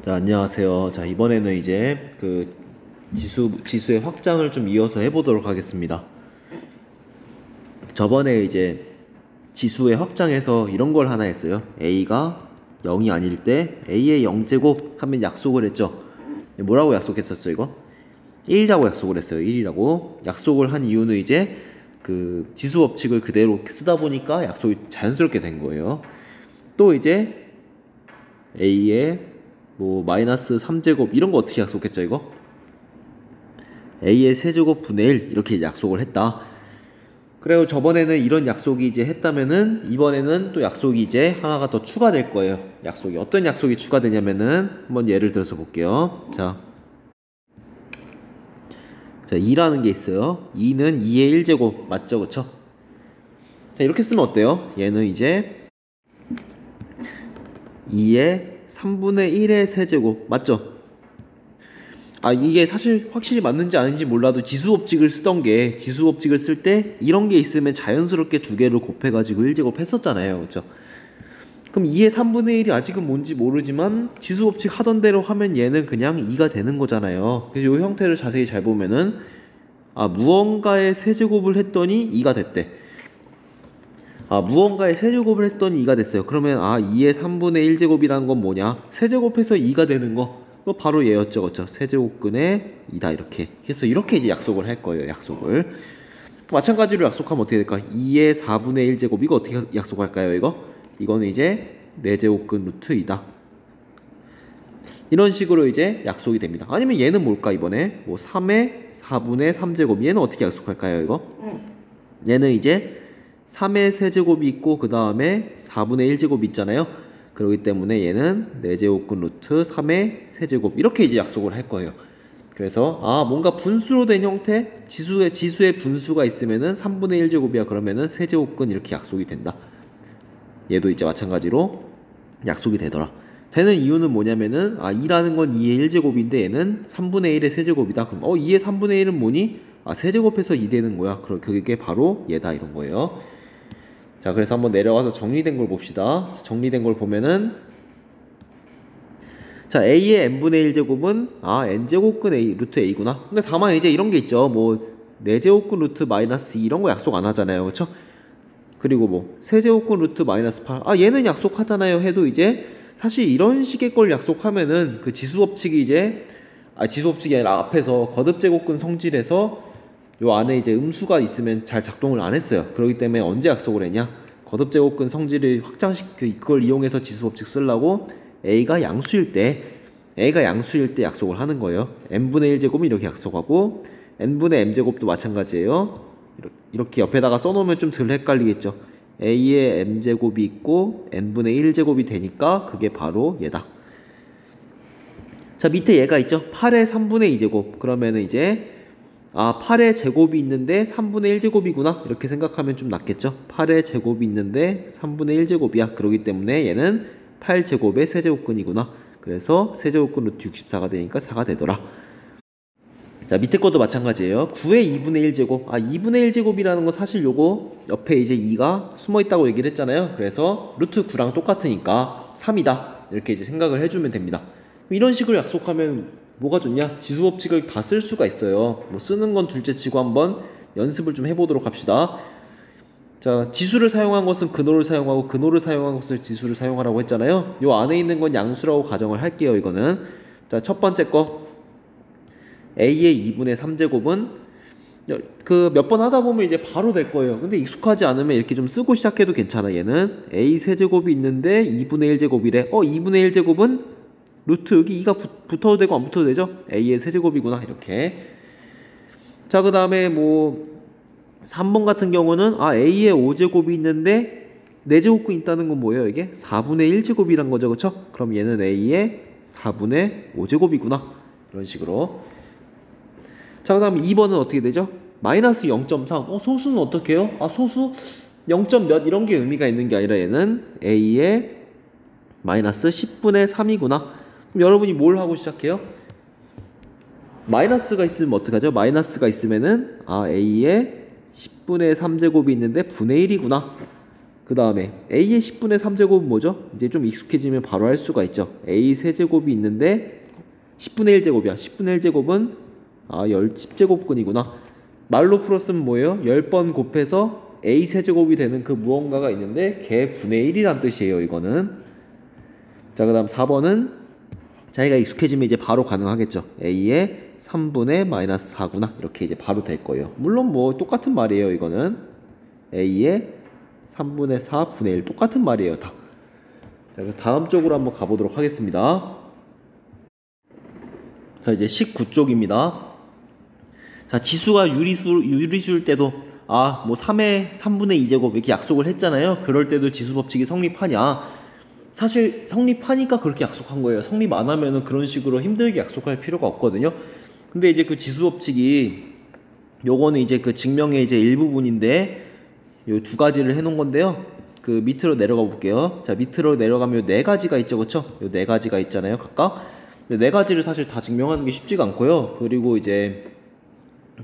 자, 안녕하세요. 자, 이번에는 이제 그 지수의 확장을 좀 이어서 해보도록 하겠습니다. 저번에 이제 지수의 확장에서 이런 걸 하나 했어요. A가 0이 아닐 때 A의 0제곱 하면 약속을 했죠. 뭐라고 약속했었어요, 이거? 1이라고 약속을 했어요. 1이라고. 약속을 한 이유는 이제 그 지수 법칙을 그대로 쓰다 보니까 약속이 자연스럽게 된 거예요. 또 이제 A의 뭐 마이너스 3제곱 이런 거 어떻게 약속했죠 이거? A의 세제곱 분의 1 이렇게 약속을 했다. 그리고 저번에는 이런 약속이 이제 했다면은 이번에는 또 약속이 이제 하나가 더 추가될 거예요. 약속이 어떤 약속이 추가되냐면은 한번 예를 들어서 볼게요. 자 2라는 게 있어요. 2는 2의 1제곱 맞죠, 그쵸? 자, 이렇게 쓰면 어때요? 얘는 이제 2의 3분의 1의 세제곱 맞죠? 이게 사실 확실히 맞는지 아닌지 몰라도 지수법칙을 쓰던 게 지수법칙을 쓸 때 이런 게 있으면 자연스럽게 두 개를 곱해가지고 1제곱 했었잖아요, 그쵸? 그럼 2의 3분의 1이 아직은 뭔지 모르지만 지수법칙 하던 대로 하면 얘는 그냥 2가 되는 거잖아요. 그래서 이 형태를 자세히 잘 보면은 무언가의 세제곱을 했더니 2가 됐대. 무언가의 세제곱을 했더니 2가 됐어요. 그러면 2의 3분의 1제곱이라는 건 뭐냐? 세제곱해서 2가 되는 거. 또 바로 얘였죠, 그쵸? 세제곱근의 2다 이렇게 해서 이렇게 이제 약속을 할 거예요. 약속을 마찬가지로 약속하면 어떻게 될까? 2의 4분의 1제곱 이거 어떻게 약속할까요? 이거는 이제 4제곱근 루트 2다 이런 식으로 이제 약속이 됩니다. 아니면 얘는 뭘까? 이번에 뭐 3의 4분의 3제곱 얘는 어떻게 약속할까요? 얘는 이제 3의 세제곱이 있고 그 다음에 4분의 1제곱이 있잖아요. 그렇기 때문에 얘는 4제곱근 루트 3의 세제곱 이렇게 이제 약속을 할 거예요. 그래서 뭔가 분수로 된 형태 지수의 분수가 있으면은 3분의 1제곱이야 그러면은 세제곱근 이렇게 약속이 된다. 얘도 이제 마찬가지로 약속이 되더라. 되는 이유는 뭐냐면은 2라는 건 2의 1제곱인데 얘는 3분의 1의 세제곱이다. 그럼 2의 3분의 1은 뭐니? 세제곱해서 2 되는 거야. 그럼 그게 바로 얘다 이런 거예요. 자, 그래서 한번 내려와서 정리된 걸 봅시다. 정리된 걸 보면은 자, A의 n분의 1제곱은 n제곱근 A 루트 A구나. 근데 다만 이제 이런 게 있죠. 뭐 4제곱근 루트 마이너스 2 이런 거 약속 안 하잖아요. 그쵸? 그리고 뭐 세제곱근 루트 마이너스 8 얘는 약속하잖아요 해도 이제 사실 이런 식의 걸 약속하면은 그 지수법칙이 이제 지수법칙이 아니라 앞에서 거듭제곱근 성질에서 요 안에 이제 음수가 있으면 잘 작동을 안 했어요. 그렇기 때문에 언제 약속을 했냐? 거듭제곱근 성질을 그걸 이용해서 지수법칙 쓰려고 A가 양수일 때 약속을 하는 거예요. n분의 1제곱은 이렇게 약속하고 n분의 m제곱도 마찬가지예요. 이렇게 옆에다가 써놓으면 좀 덜 헷갈리겠죠. A의 m제곱이 있고 n분의 1제곱이 되니까 그게 바로 얘다. 자, 밑에 얘가 있죠. 8의 3분의 2제곱 그러면은 이제 8의 제곱이 있는데 3분의 1제곱이구나 이렇게 생각하면 좀 낫겠죠. 8의 제곱이 있는데 3분의 1제곱이야 그러기 때문에 얘는 8제곱의 세제곱근이구나. 그래서 세제곱근 루트 64가 되니까 4가 되더라. 자, 밑에 것도 마찬가지예요. 9의 2분의 1제곱 2분의 1제곱이라는 건 사실 요거 옆에 이제 2가 숨어있다고 얘기를 했잖아요. 그래서 루트 9랑 똑같으니까 3이다 이렇게 이제 생각을 해주면 됩니다. 이런 식으로 약속하면 뭐가 좋냐? 지수법칙을 다 쓸 수가 있어요. 뭐 쓰는 건 둘째 치고 한번 연습을 좀 해보도록 합시다. 자, 지수를 사용한 것은 근호를 사용하고 근호를 사용한 것을 지수를 사용하라고 했잖아요. 요 안에 있는 건 양수라고 가정을 할게요. 이거는 자, 첫 번째 거 A의 2분의 3제곱은 그 몇 번 하다 보면 이제 바로 될 거예요. 근데 익숙하지 않으면 이렇게 좀 쓰고 시작해도 괜찮아. 얘는 A 세제곱이 있는데 2분의 1제곱이래. 2분의 1제곱은 루트 여기 2가 붙어도 되고 안 붙어도 되죠? A의 세제곱이구나 이렇게. 자, 그 다음에 뭐 3번 같은 경우는 A의 5제곱이 있는데 4제곱근 있다는 건 뭐예요? 이게 4분의 1제곱이란 거죠, 그쵸? 그럼 얘는 A의 4분의 5제곱이구나 이런 식으로. 자, 그 다음에 2번은 어떻게 되죠? 마이너스 0.3 소수는 어떻게 해요? 소수 0. 몇 이런 게 의미가 있는 게 아니라 얘는 A의 마이너스 10분의 3이구나. 그럼 여러분이 뭘 하고 시작해요? 마이너스가 있으면 어떡하죠? 마이너스가 있으면은 A의 10분의 3제곱이 있는데 분의 1이구나 그 다음에 a의 10분의 3제곱은 뭐죠? 이제 좀 익숙해지면 바로 할 수가 있죠. a 세제곱이 있는데 10분의 1제곱이야. 10분의 1제곱은 10제곱근이구나. 말로 풀었으면 뭐예요? 10번 곱해서 a 세제곱이 되는 그 무언가가 있는데 걔 분의 1이란 뜻이에요. 이거는. 자, 그 다음 4번은 자기가 익숙해지면 이제 바로 가능하겠죠. a의 3분의 마이너스 4구나. 이렇게 이제 바로 될 거예요. 물론 뭐 똑같은 말이에요. 이거는 a의 3분의 4 분의 1 똑같은 말이에요. 다. 자, 다음 쪽으로 한번 가보도록 하겠습니다. 자, 이제 19쪽입니다. 자, 지수가 유리수일 때도 뭐 3의 3분의 2제곱 이렇게 약속을 했잖아요. 그럴 때도 지수 법칙이 성립하냐? 사실 성립하니까 그렇게 약속한 거예요. 성립 안 하면은 그런 식으로 힘들게 약속할 필요가 없거든요. 근데 이제 그 지수 법칙이 요거는 이제 그 증명의 이제 일부분인데 요 두 가지를 해놓은 건데요. 그 밑으로 내려가 볼게요. 자, 밑으로 내려가면 요 네 가지가 있죠, 그렇죠? 요 네 가지가 있잖아요, 각각. 근데 네 가지를 사실 다 증명하는 게 쉽지가 않고요. 그리고 이제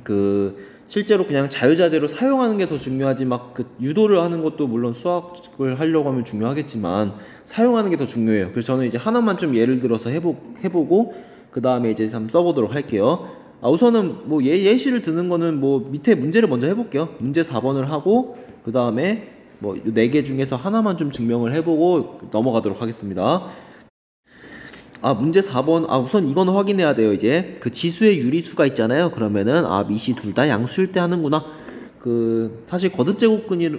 그 실제로 그냥 자유자재로 사용하는 게 더 중요하지 막 그 유도를 하는 것도 물론 수학을 하려고 하면 중요하겠지만 사용하는 게 더 중요해요. 그래서 저는 이제 하나만 좀 예를 들어서 해보고 그 다음에 이제 한번 써보도록 할게요. 우선은 뭐 예시를 드는 거는 뭐 밑에 문제를 먼저 해볼게요. 문제 4번을 하고 그 다음에 뭐 4개 중에서 하나만 좀 증명을 해보고 넘어가도록 하겠습니다. 문제 4번. 우선 이건 확인해야 돼요. 이제 그 지수의 유리수가 있잖아요. 그러면은 밑이 둘 다 양수일 때 하는구나. 그 사실 거듭제곱근이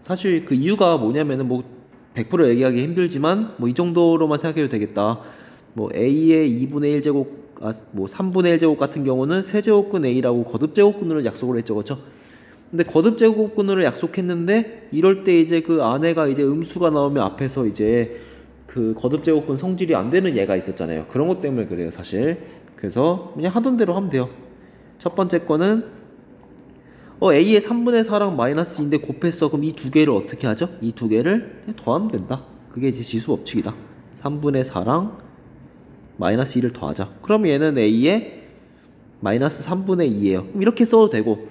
사실 그 이유가 뭐냐면은 뭐 100% 얘기하기 힘들지만 뭐 이 정도로만 생각해도 되겠다. 뭐 a의 2분의 1제곱 뭐 3분의 1제곱 같은 경우는 세제곱근 a라고 거듭제곱근으로 약속을 했죠. 그렇죠? 근데 거듭제곱근으로 약속했는데 이럴 때 이제 그 안에가 이제 음수가 나오면 앞에서 이제 그 거듭제곱근 성질이 안 되는 얘가 있었잖아요. 그런 것 때문에 그래요, 사실. 그래서 그냥 하던 대로 하면 돼요. 첫 번째 거는 a의 3분의 4랑 마이너스 2인데 곱했어. 그럼 이 두 개를 어떻게 하죠? 이 두 개를 그냥 더하면 된다. 그게 이제 지수 법칙이다. 3분의 4랑 마이너스 2를 더하자. 그럼 얘는 a의 마이너스 3분의 2예요. 그럼 이렇게 써도 되고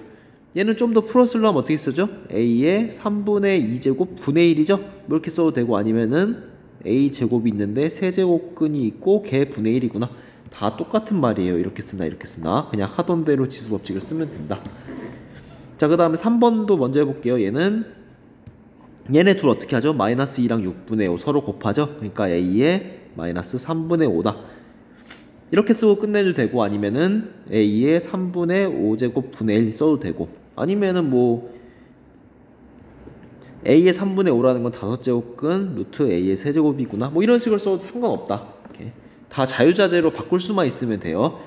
얘는 좀 더 풀어쓰려면 어떻게 쓰죠? a의 3분의 2제곱 분의 1이죠? 이렇게 써도 되고 아니면은 a제곱이 있는데 세제곱근이 있고 걔 분의 1이구나. 다 똑같은 말이에요. 이렇게 쓰나 이렇게 쓰나 그냥 하던 대로 지수 법칙을 쓰면 된다. 자, 그 다음에 3번도 먼저 해볼게요. 얘네 둘 어떻게 하죠? 마이너스 2랑 6분의 5 서로 곱하죠? 그러니까 a의 마이너스 3분의 5다. 이렇게 쓰고 끝내도 되고 아니면은 a의 3분의 5제곱 분의 1 써도 되고 아니면은 뭐 a의 3분의 5라는 건 5제곱근 루트 a의 세제곱이구나. 뭐 이런 식으로 써도 상관없다. 이렇게. 다 자유자재로 바꿀 수만 있으면 돼요.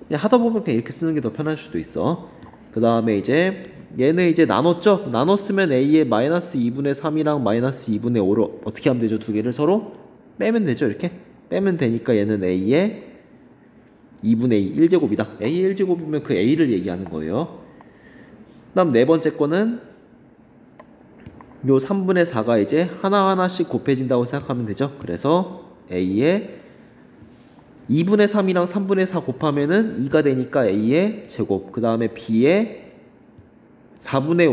그냥 하다 보면 그냥 이렇게 쓰는 게 더 편할 수도 있어. 그 다음에 이제 얘는 이제 나눴죠? 나눴으면 a의 마이너스 2분의 3이랑 마이너스 2분의 5로 어떻게 하면 되죠? 두 개를 서로 빼면 되죠? 이렇게 빼면 되니까 얘는 a의 2분의 2 1제곱이다. a의 1제곱이면 그 a를 얘기하는 거예요. 그 다음 네 번째 거는 요 3분의 4가 이제 하나하나씩 곱해진다고 생각하면 되죠. 그래서 a의 2분의 3이랑 3분의 4 곱하면은 2가 되니까 a의 제곱. 그 다음에 b의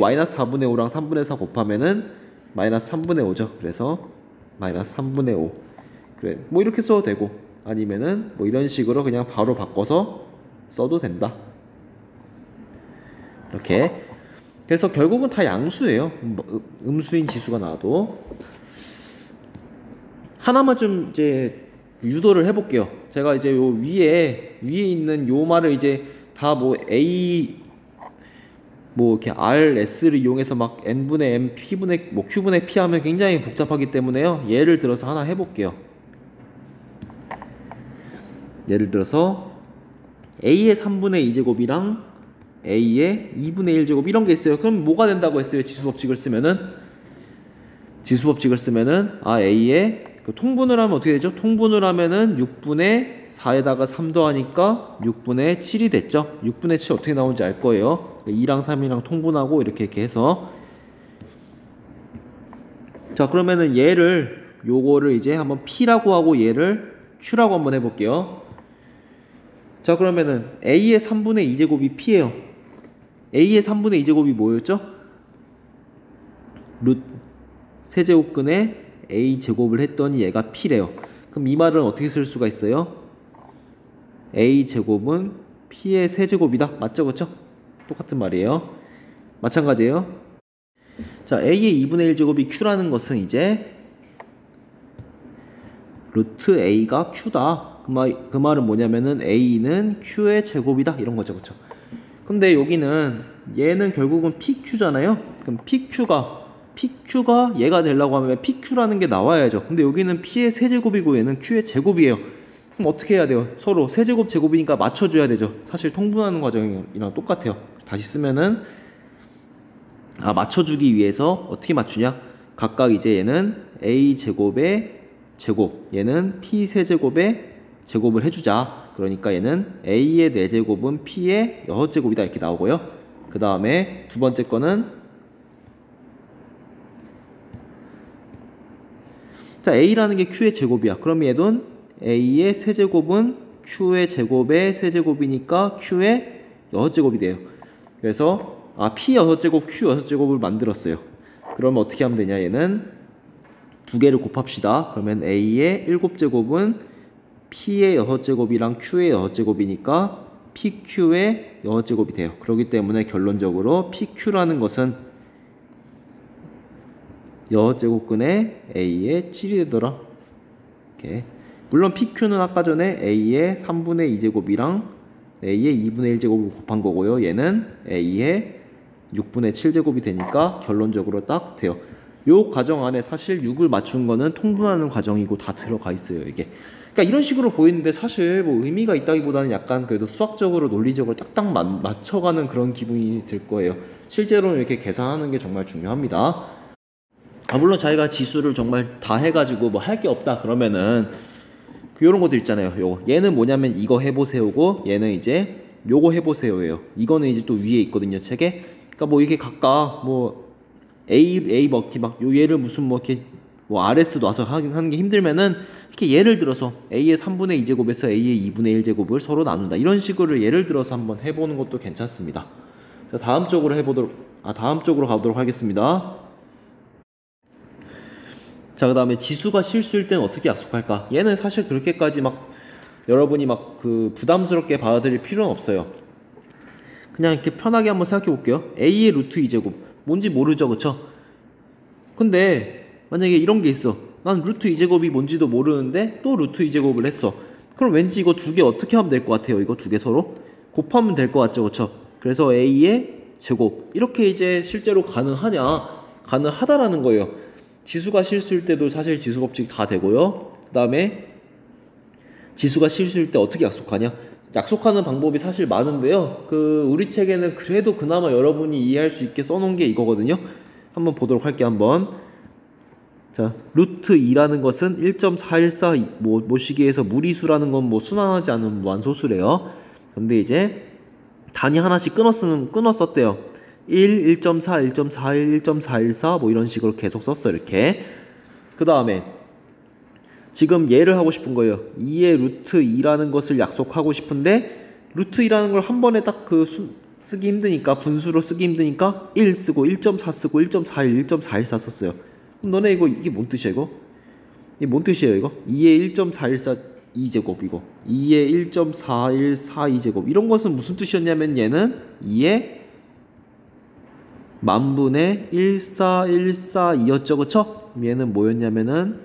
마이너스 4분의 5랑 3분의 4 곱하면은 마이너스 3분의 5죠. 그래서 마이너스 3분의 5. 그래. 뭐 이렇게 써도 되고 아니면은 뭐 이런 식으로 그냥 바로 바꿔서 써도 된다. 이렇게. 그래서 결국은 다 양수예요. 음수인 지수가 나와도. 하나만 좀 이제 유도를 해볼게요. 제가 이제 요 위에 있는 요 말을 이제 다 뭐 a 뭐 이렇게 r, s를 이용해서 막 n분의 m, p분의 뭐 q분의 p 하면 굉장히 복잡하기 때문에요. 예를 들어서 하나 해볼게요. 예를 들어서 a의 3분의 2제곱이랑 a의 2분의 1제곱 이런 게 있어요. 그럼 뭐가 된다고 했어요? 지수법칙을 쓰면은 a의 그 통분을 하면 어떻게 되죠? 통분을 하면은 6분의 4에다가 3 더하니까 6분의 7이 됐죠? 6분의 7 어떻게 나오는지 알 거예요. 2랑 3이랑 통분하고 이렇게 해서 자, 그러면은 요거를 이제 한번 p라고 하고 얘를 q라고 한번 해볼게요. 자, 그러면은 a의 3분의 2제곱이 p예요. a의 3분의 2제곱이 뭐였죠? 세제곱근의 a 제곱을 했더니 얘가 p래요. 그럼 이 말은 어떻게 쓸 수가 있어요? a 제곱은 p의 세제곱이다. 맞죠? 그쵸? 똑같은 말이에요. 마찬가지예요. 자, a의 2분의 1 제곱이 q라는 것은 이제 루트 a가 q다. 그 말은 뭐냐면은 a는 q의 제곱이다. 이런 거죠. 그쵸? 근데 여기는 얘는 결국은 pq잖아요. 그럼 pq가 얘가 되려고 하면 pq라는 게 나와야죠. 근데 여기는 p의 세제곱이고 얘는 q의 제곱이에요. 그럼 어떻게 해야 돼요? 서로 세제곱 제곱이니까 맞춰줘야 되죠. 사실 통분하는 과정이랑 똑같아요. 다시 쓰면은 맞춰주기 위해서 어떻게 맞추냐? 각각 이제 얘는 a 제곱의 제곱, 얘는 p 세제곱의 제곱을 해주자. 그러니까 얘는 a의 4제곱은 p의 6제곱이다 이렇게 나오고요. 그 다음에 두 번째 거는 자, a라는 게 q의 제곱이야. 그럼 얘는 a의 세제곱은 q의 제곱의 세제곱이니까 q의 6제곱이 돼요. 그래서 p 6제곱, q 6제곱을 만들었어요. 그러면 어떻게 하면 되냐? 얘는 두 개를 곱합시다. 그러면 a의 7제곱은 p의 6제곱이랑 q의 6제곱이니까 pq의 6제곱이 돼요. 그렇기 때문에 결론적으로 pq라는 것은 6제곱근의 a의 7이 되더라. 이렇게. 물론 pq는 아까 전에 a의 3분의 2제곱이랑 a의 2분의 1제곱을 곱한 거고요. 얘는 a의 6분의 7제곱이 되니까 결론적으로 딱 돼요. 요 과정 안에 사실 6을 맞춘 거는 통분하는 과정이고 다 들어가 있어요, 이게. 그러니까 이런 식으로 보이는데 사실 뭐 의미가 있다기보다는 약간 그래도 수학적으로 논리적으로 딱딱 맞춰가는 그런 기분이 들 거예요. 실제로는 이렇게 계산하는 게 정말 중요합니다. 물론 자기가 지수를 정말 다 해가지고 뭐 할 게 없다 그러면은 요런 것도 있잖아요. 요거 얘는 뭐냐면 이거 해보세요고 얘는 이제 요거 해보세요예요. 이거는 이제 또 위에 있거든요, 책에. 그러니까 뭐 이게 각각 뭐 A 먹기 막 요 얘를 무슨 뭐 이렇게 뭐 RS 놔서 하는 게 힘들면은 이렇게 예를 들어서 A의 3분의 2제곱에서 A의 2분의 1제곱을 서로 나눈다. 이런 식으로 예를 들어서 한번 해보는 것도 괜찮습니다. 자, 다음 쪽으로 가보도록 하겠습니다. 자, 그 다음에 지수가 실수일 때는 어떻게 약속할까? 얘는 사실 그렇게까지 막 여러분이 막 그 부담스럽게 받아들일 필요는 없어요. 그냥 이렇게 편하게 한번 생각해 볼게요. A의 루트 2제곱 뭔지 모르죠, 그쵸? 근데 만약에 이런 게 있어. 난 루트 2제곱이 뭔지도 모르는데 또 루트 2제곱을 했어. 그럼 왠지 이거 두 개 어떻게 하면 될 것 같아요? 이거 두 개 서로 곱하면 될 것 같죠, 그쵸? 그래서 A의 제곱 이렇게 이제 실제로 가능하냐? 가능하다라는 거예요. 지수가 실수일 때도 사실 지수 법칙 다 되고요. 그 다음에 지수가 실수일 때 어떻게 약속하냐? 약속하는 방법이 사실 많은데요. 우리 책에는 그래도 그나마 여러분이 이해할 수 있게 써놓은 게 이거거든요. 한번 보도록 할게요. 한번. 자, 루트 2라는 것은 1.414 모시기에서 무리수라는 건 뭐 순환하지 않은 무한소수래요. 근데 이제 단위 하나씩 끊어 썼대요. 1, 1.4, 1.41, 1.414 뭐 이런 식으로 계속 썼어, 이렇게. 그 다음에 지금 얘를 하고 싶은 거예요. 2의 루트 2라는 것을 약속하고 싶은데 루트 2라는 걸 한 번에 딱 쓰기 힘드니까 분수로 쓰기 힘드니까 1 쓰고 1.4 쓰고 1.41, 1.414 썼어요. 그럼 너네 이게 뭔 뜻이야, 이거? 이게 뭔 뜻이에요, 이거? 2의 1.414 2제곱 이거 2의 1.414 2제곱 이런 것은 무슨 뜻이었냐면 얘는 2의 만분의 14142였죠, 그쵸? 얘는 뭐였냐면은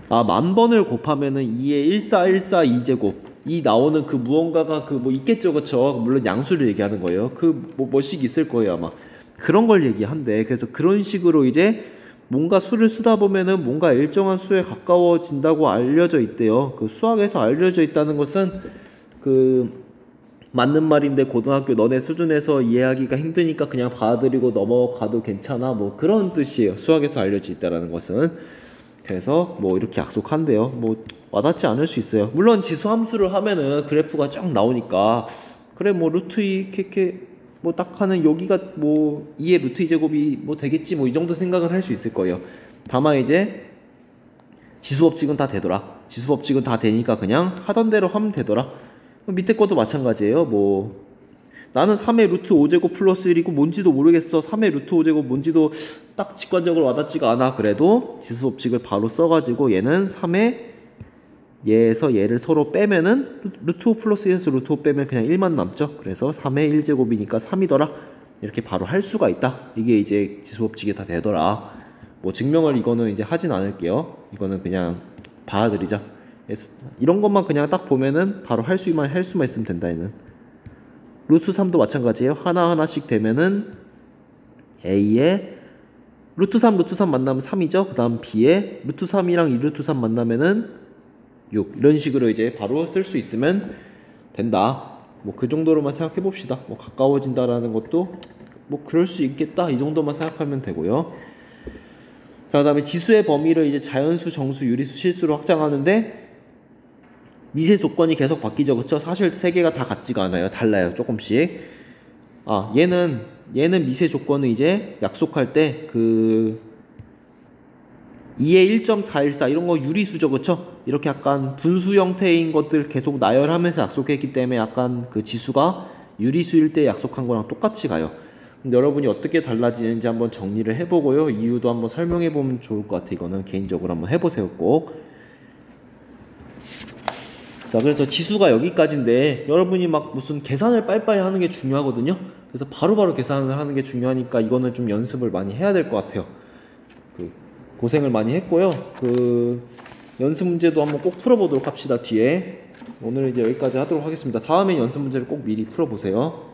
만번을 곱하면은 2의 14142 2제곱 이 나오는 그 무언가가 뭐 있겠죠, 그쵸? 물론 양수를 얘기하는 거예요. 뭐씩 있을 거예요, 아마. 그런 걸 얘기한대. 그래서 그런 식으로 이제 뭔가 수를 쓰다 보면은 뭔가 일정한 수에 가까워진다고 알려져 있대요. 수학에서 알려져 있다는 것은 맞는 말인데 고등학교 너네 수준에서 이해하기가 힘드니까 그냥 받아들이고 넘어가도 괜찮아 뭐 그런 뜻이에요. 수학에서 알려져 있다는 것은. 그래서 뭐 이렇게 약속한대요. 뭐 와닿지 않을 수 있어요. 물론 지수 함수를 하면은 그래프가 쫙 나오니까 그래 뭐 루트 2 이렇게 뭐 딱 하는 여기가 뭐 2의 루트 2제곱이 뭐 되겠지 뭐 이 정도 생각을 할 수 있을 거예요. 다만 이제 지수 법칙은 다 되더라. 지수 법칙은 다 되니까 그냥 하던 대로 하면 되더라. 밑에 것도 마찬가지예요. 뭐 나는 3의 루트 5제곱 플러스 1이고 뭔지도 모르겠어. 3의 루트 5제곱 뭔지도 딱 직관적으로 와닿지가 않아. 그래도 지수법칙을 바로 써가지고 얘는 3의 얘에서 얘를 서로 빼면은 루트 5 플러스 1에서 루트 5 빼면 그냥 1만 남죠. 그래서 3의 1제곱이니까 3이더라. 이렇게 바로 할 수가 있다. 이게 이제 지수법칙이 다 되더라. 뭐 증명을 이거는 이제 하진 않을게요. 이거는 그냥 봐드리자. 이런 것만 그냥 딱 보면은 바로 할 수만 있으면 된다. 얘는 루트 3도 마찬가지예요. 하나하나씩 되면은 A에 루트 3 만나면 3이죠. 그 다음 B에 루트 3이랑 2루트 3 만나면은 6. 이런 식으로 이제 바로 쓸 수 있으면 된다. 뭐 그 정도로만 생각해 봅시다. 뭐 가까워진다라는 것도 뭐 그럴 수 있겠다. 이 정도만 생각하면 되고요. 자, 그다음에 지수의 범위를 이제 자연수, 정수, 유리수, 실수로 확장하는데 미세 조건이 계속 바뀌죠. 그쵸? 사실 세 개가 다 같지가 않아요. 달라요. 조금씩. 얘는 미세 조건을 이제 약속할 때 그 2의 1.414 이런 거 유리수죠. 그쵸? 이렇게 약간 분수 형태인 것들 계속 나열하면서 약속했기 때문에 약간 그 지수가 유리수일 때 약속한 거랑 똑같이 가요. 근데 여러분이 어떻게 달라지는지 한번 정리를 해보고요. 이유도 한번 설명해보면 좋을 것 같아요. 이거는 개인적으로 한번 해보세요. 꼭. 자, 그래서 지수가 여기까지인데 여러분이 막 무슨 계산을 빨리빨리 하는 게 중요하거든요. 그래서 바로바로 계산을 하는 게 중요하니까 이거는 좀 연습을 많이 해야 될 것 같아요. 고생을 많이 했고요. 연습 문제도 한번 꼭 풀어보도록 합시다. 뒤에 오늘은 이제 여기까지 하도록 하겠습니다. 다음에 연습 문제를 꼭 미리 풀어보세요.